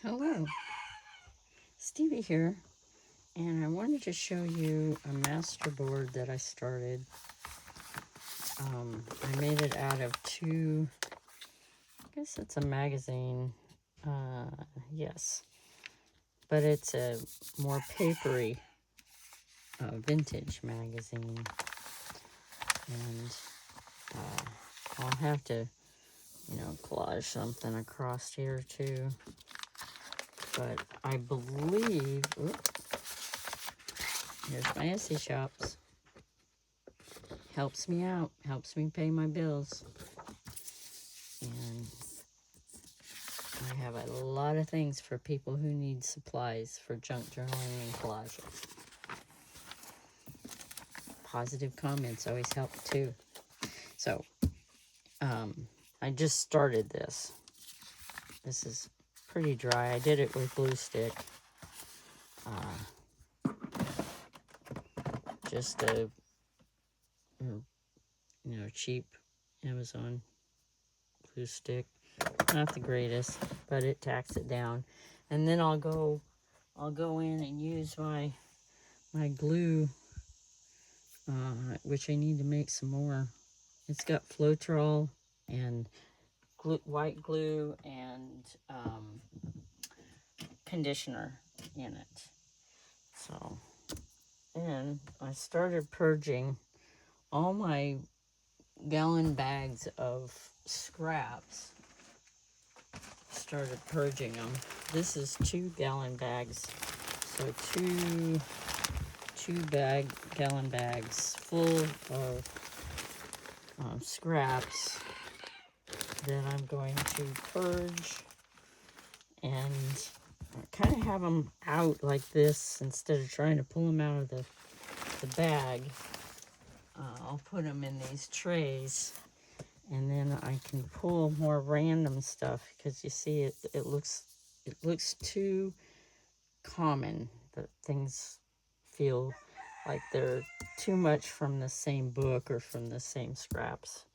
Hello, Stevie here, and I wanted to show you a master board that I started. I made it out of I guess it's a magazine, yes, but it's a more papery vintage magazine, and I'll have to, collage something across here too, but I believe, here's my Etsy shops. Helps me out, helps me pay my bills. And I have a lot of things for people who need supplies for junk journaling and collages. Positive comments always help too. So, I just started this. This is pretty dry. I did it with glue stick. Just a, cheap Amazon glue stick. Not the greatest, but it tacks it down. And then I'll go in and use my glue, which I need to make some more. It's got Floetrol and white glue and conditioner in it. So, and I started purging all my gallon bags of scraps. Started purging them. This is 2-gallon bags, so two gallon bags full of scraps that I'm going to purge, and kind of have them out like this instead of trying to pull them out of the bag. I'll put them in these trays, and then I can pull more random stuff, because you see it looks too common, that things feel like they're too much from the same book or from the same scraps.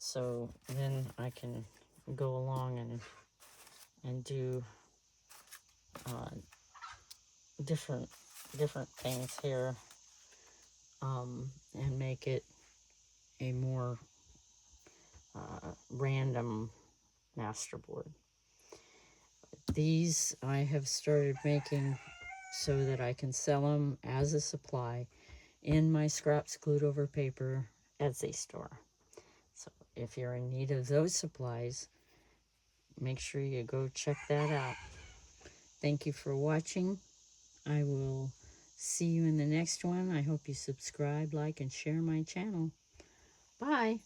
So then I can go along and do different things here, and make it a more random masterboard. These I have started making so that I can sell them as a supply in my scraps glued over paper Etsy store. So if you're in need of those supplies, make sure you go check that out. Thank you for watching. I will see you in the next one. I hope you subscribe, like, and share my channel. Bye.